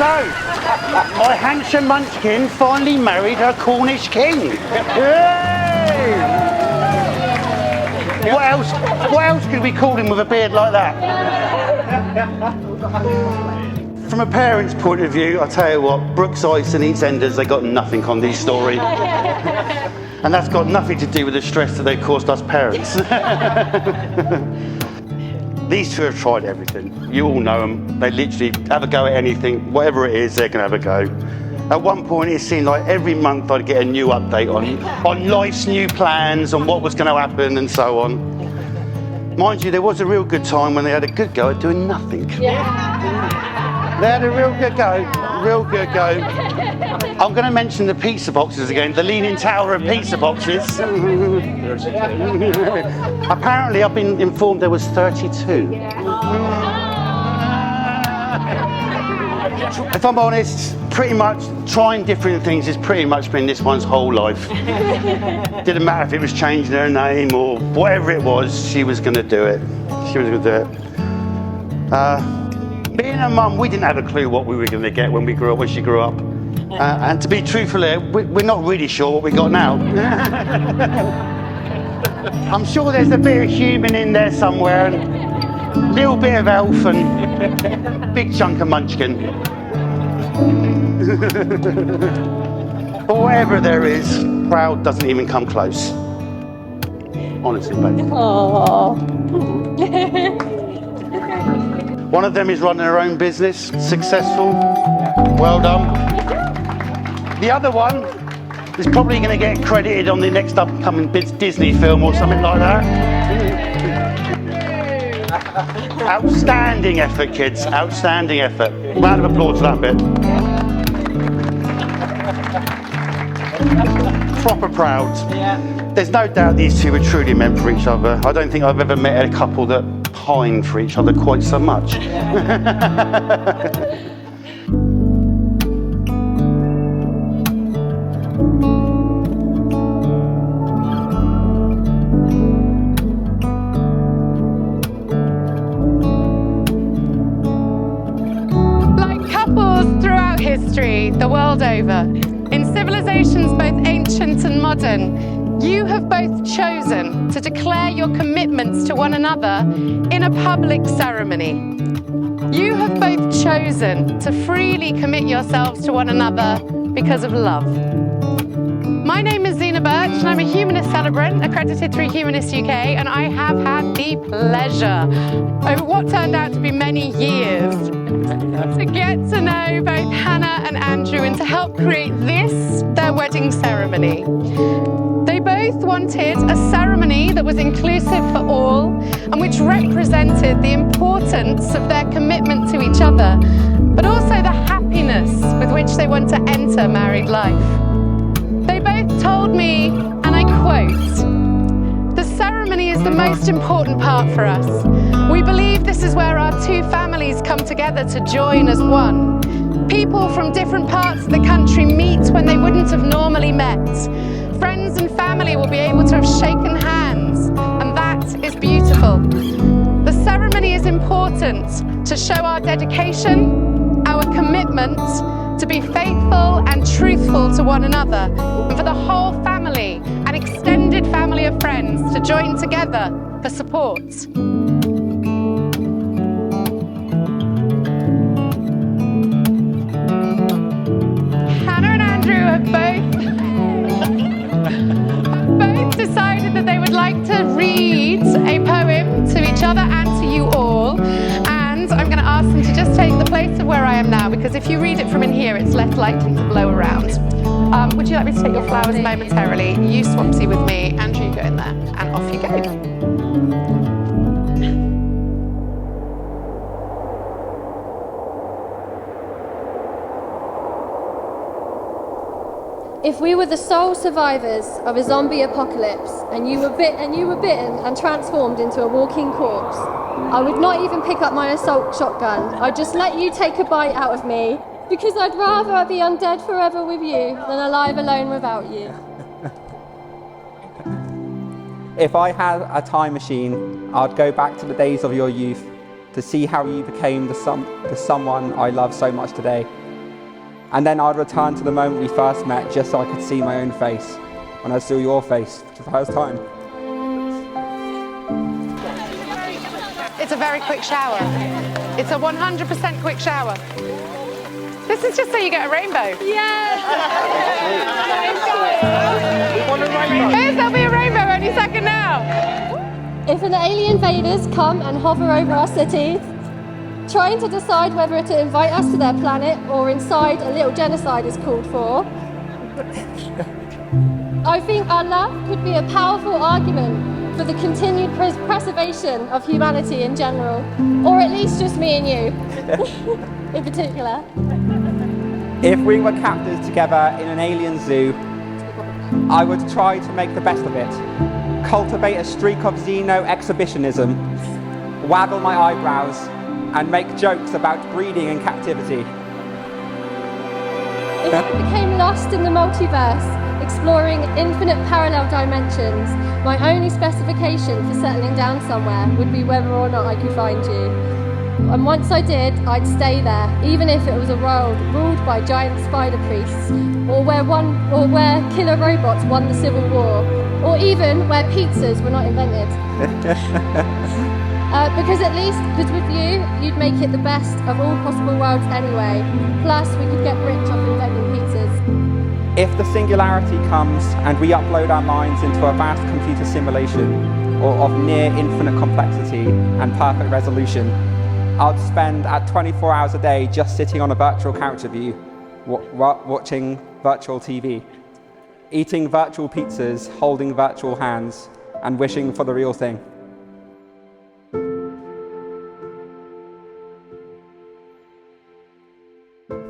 So, my handsome munchkin finally married her Cornish king. Yay! What else could we call him with a beard like that? From a parent's point of view, I'll tell you what, Brooks Ice and EastEnders, they got nothing on this story. And that's got nothing to do with the stress that they caused us parents. These two have tried everything. You all know them. They literally have a go at anything. Whatever it is, they're going to have a go. At one point, it seemed like every month I'd get a new update on life's new plans, on what was going to happen, and so on. Mind you, there was a real good time when they had a good go at doing nothing. Yeah. They had a real good go. I'm going to mention the pizza boxes again, the Leaning Tower of pizza boxes. Apparently, I've been informed there was 32. If I'm honest, pretty much trying different things has pretty much been this one's whole life. Didn't matter if it was changing her name or whatever it was, she was going to do it. Me and her mum, we didn't have a clue what we were going to get when she grew up. And to be truthful, we're not really sure what we got now. I'm sure there's a bit of human in there somewhere, and a little bit of elf and big chunk of munchkin. But whatever there is, Proud doesn't even come close. Honestly, babe. Aww. One of them is running her own business, successful. Well done. The other one is probably going to get credited on the next upcoming Disney film or something like that. Outstanding effort, kids. Outstanding effort. Round of applause for that bit. Proper Proud. Yeah. There's no doubt these two were truly meant for each other. I don't think I've ever met a couple that pine for each other quite so much. The world over, in civilizations both ancient and modern, you have both chosen to declare your commitments to one another in a public ceremony. You have both chosen to freely commit yourselves to one another because of love. My name is Zena Birch and I'm a Humanist Celebrant accredited through Humanist UK, and I have had the pleasure over what turned out to be many years to get to know both Hannah and Andrew and to help create this, their wedding ceremony. They both wanted a ceremony that was inclusive for all and which represented the importance of their commitment to each other, but also the happiness with which they want to enter married life. They both told me, and I quote, "The ceremony is the most important part for us. We believe this is where our two families come together to join as one. People from different parts of the country meet when they wouldn't have normally met. Friends and family will be able to have shaken hands, and that is beautiful. The ceremony is important to show our dedication, our commitment to be faithful and truthful to one another, and for the whole family and extended family of friends to join together for support." Hannah and Andrew have both decided that they would like to read a poem to each other and to you all. I'm going to ask them to just take the place of where I am now, because if you read it from in here, it's less likely to blow around. Would you like me to take your flowers momentarily? You Swampsy with me, Andrew, you go in there, and off you go. If we were the sole survivors of a zombie apocalypse and you were bitten and transformed into a walking corpse, I would not even pick up my assault shotgun. I'd just let you take a bite out of me, because I'd rather be undead forever with you than alive alone without you. If I had a time machine, I'd go back to the days of your youth to see how you became the someone I love so much today. And then I'd return to the moment we first met just so I could see my own face when I saw your face for the first time. It's a very quick shower. It's a 100% quick shower. This is just so you get a rainbow. Yeah! There'll be a rainbow any second now. If an alien invaders come and hover over our city, trying to decide whether to invite us to their planet or inside a little genocide is called for, I think our love could be a powerful argument for the continued preservation of humanity in general, or at least just me and you in particular. If we were captives together in an alien zoo, I would try to make the best of it, cultivate a streak of xeno-exhibitionism, waggle my eyebrows, and make jokes about breeding in captivity. If I became lost in the multiverse, exploring infinite parallel dimensions, my only specification for settling down somewhere would be whether or not I could find you. And once I did, I'd stay there, even if it was a world ruled by giant spider priests, or where killer robots won the Civil War, or even where pizzas were not invented. Because with you, you'd make it the best of all possible worlds anyway. Plus, we could get rich off inventing pizzas. If the singularity comes and we upload our minds into a vast computer simulation or of near infinite complexity and perfect resolution, I'd spend at 24 hours a day just sitting on a virtual couch with you, watching virtual TV, eating virtual pizzas, holding virtual hands, and wishing for the real thing.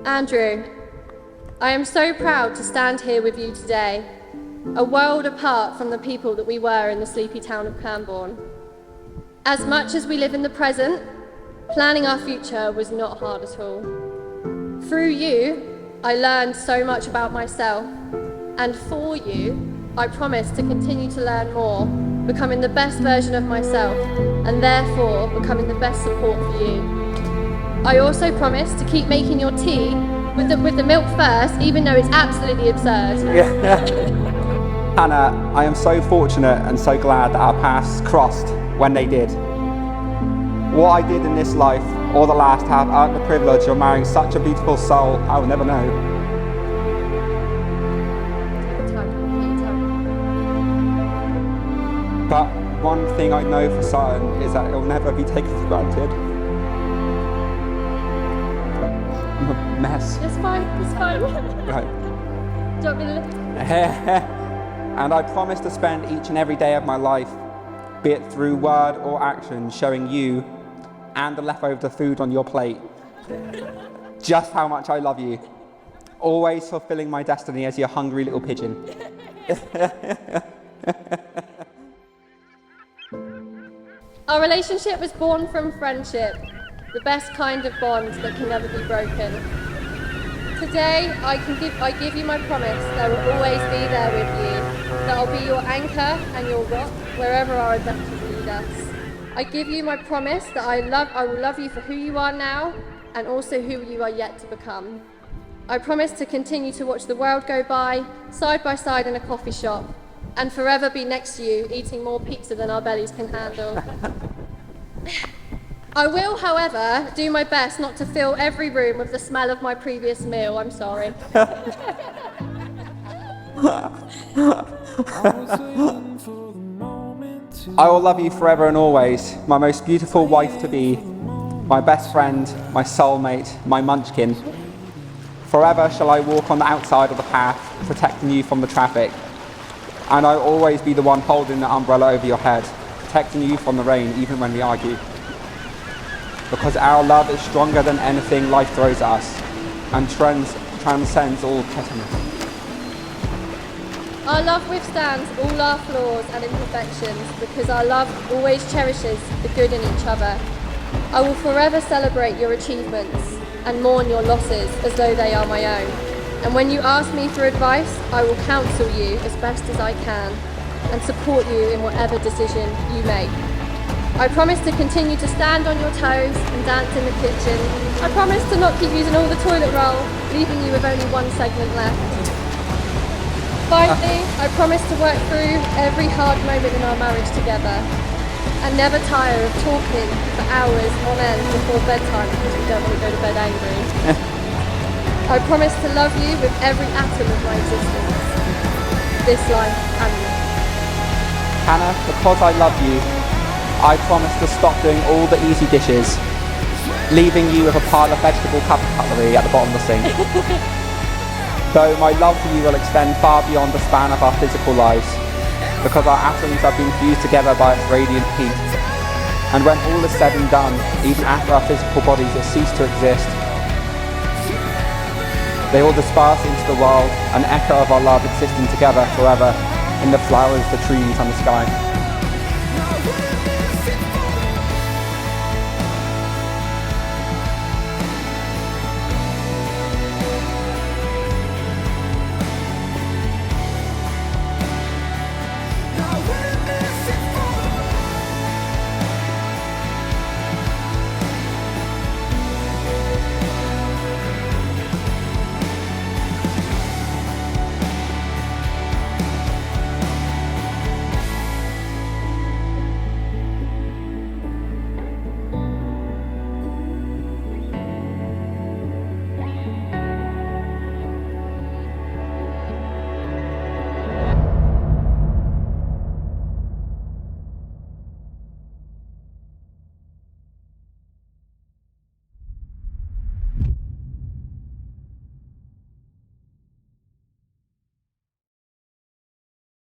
Andrew, I am so proud to stand here with you today, a world apart from the people that we were in the sleepy town of Camborne. As much as we live in the present, planning our future was not hard at all. Through you, I learned so much about myself, and for you, I promise to continue to learn more, becoming the best version of myself, and therefore becoming the best support for you. I also promise to keep making your tea with the milk first, even though it's absolutely absurd. Hannah, I am so fortunate and so glad that our paths crossed when they did. What I did in this life or the last have earned the privilege of marrying such a beautiful soul I will never know. But one thing I know for certain is that it will never be taken for granted. I'm a mess. It's fine. Right. Do you want me to lift? And I promise to spend each and every day of my life, be it through word or action, showing you and the leftover food on your plate just how much I love you, always fulfilling my destiny as your hungry little pigeon. Our relationship was born from friendship, the best kind of bond that can never be broken. Today, I give you my promise that I will always be there with you, that I'll be your anchor and your rock wherever our adventures lead us. I give you my promise that I will love you for who you are now and also who you are yet to become. I promise to continue to watch the world go by, side by side in a coffee shop, and forever be next to you, eating more pizza than our bellies can handle. I will, however, do my best not to fill every room with the smell of my previous meal. I'm sorry. I will love you forever and always, my most beautiful wife-to-be, my best friend, my soulmate, my munchkin. Forever shall I walk on the outside of the path, protecting you from the traffic. And I'll always be the one holding the umbrella over your head, protecting you from the rain even when we argue. Because our love is stronger than anything life throws at us, and transcends all pettiness. Our love withstands all our flaws and imperfections because our love always cherishes the good in each other. I will forever celebrate your achievements and mourn your losses as though they are my own. And when you ask me for advice, I will counsel you as best as I can and support you in whatever decision you make. I promise to continue to stand on your toes and dance in the kitchen. I promise to not keep using all the toilet roll, leaving you with only one segment left. Finally, I promise to work through every hard moment in our marriage together and never tire of talking for hours on end before bedtime because we don't want to go to bed angry. I promise to love you with every atom of my existence, this life and me. Hannah, because I love you, I promise to stop doing all the easy dishes, leaving you with a pile of vegetable cutlery at the bottom of the sink. Though my love for you will extend far beyond the span of our physical lives, because our atoms have been fused together by its radiant heat. And when all is said and done, even after our physical bodies have ceased to exist, they will disperse into the world, an echo of our love existing together forever in the flowers, the trees and the sky.